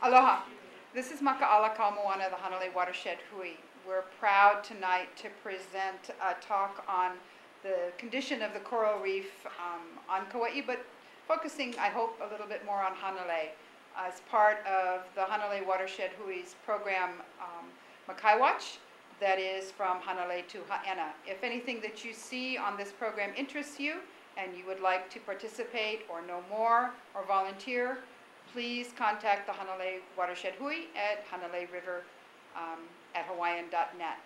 Aloha. This is Maka'ala Kaumoana, the Hanalei Watershed Hui. We're proud tonight to present a talk on the condition of the coral reef on Kauai, but focusing, I hope, a little bit more on Hanalei as part of the Hanalei Watershed Hui's program, Makai Watch, that is from Hanalei to Ha'ena. If anything that you see on this program interests you and you would like to participate or know more or volunteer, please contact the Hanalei Watershed Hui at hanaleiriver@hawaiian.net.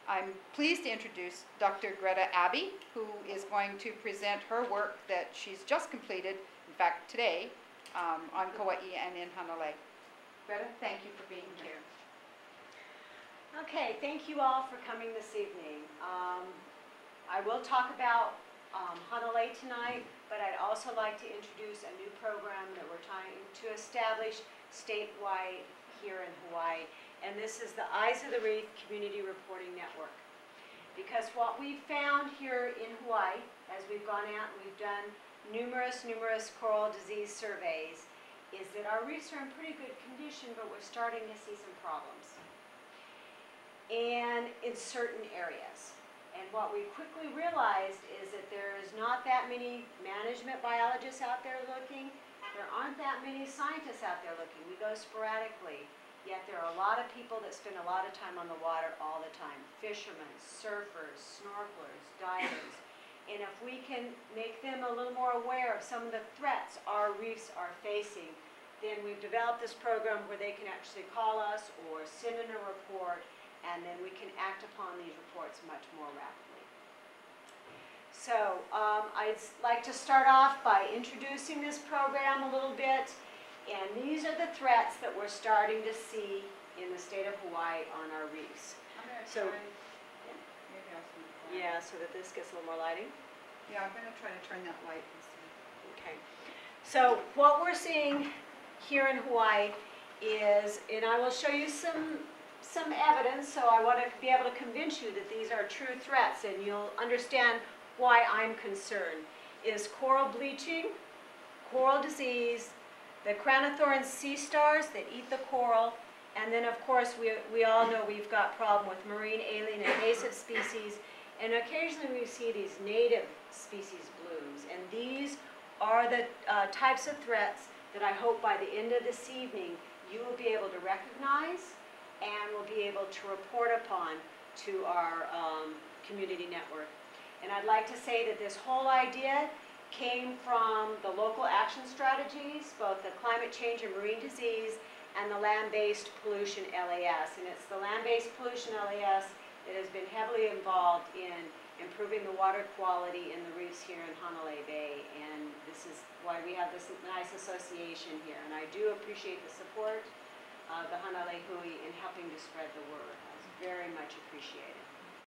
I'm pleased to introduce Dr. Greta Abbey, who is going to present her work that she's just completed, in fact today, on Kauai and in Hanalei. Greta, thank you for being here. Okay, thank you all for coming this evening. I will talk about Hanalei tonight, but I'd also like to introduce a new program that we're trying to establish statewide here in Hawaii, and this is the Eyes of the Reef Community Reporting Network. Because what we've found here in Hawaii, as we've gone out and we've done numerous coral disease surveys, is that our reefs are in pretty good condition, but we're starting to see some problems, and in certain areas. And what we quickly realized is that there is not that many management biologists out there looking. There aren't that many scientists out there looking. We go sporadically. Yet there are a lot of people that spend a lot of time on the water all the time. Fishermen, surfers, snorkelers, divers. And if we can make them a little more aware of some of the threats our reefs are facing, then we've developed this program where they can actually call us or send in a report, and then we can act upon these reports much more rapidly. So I'd like to start off by introducing this program a little bit, and these are the threats that we're starting to see in the state of Hawaii on our reefs. So, yeah, so that this gets a little more lighting. Yeah, I'm going to try to turn that light. Okay. So what we're seeing here in Hawaii is, and I will show you some evidence, so I want to be able to convince you that these are true threats, and you'll understand why I'm concerned, is coral bleaching, coral disease, the cranothoran sea stars that eat the coral, and then of course we all know we've got problem with marine alien invasive species, and occasionally we see these native species blooms, and these are the types of threats that I hope by the end of this evening you will be able to recognize and will be able to report upon to our community network. And I'd like to say that this whole idea came from the local action strategies, both the climate change and marine disease and the land-based pollution LAS. And it's the land-based pollution LAS that has been heavily involved in improving the water quality in the reefs here in Hanalei Bay. And this is why we have this nice association here. And I do appreciate the support of the Hanalei Hui in helping to spread the word. It's very much appreciated.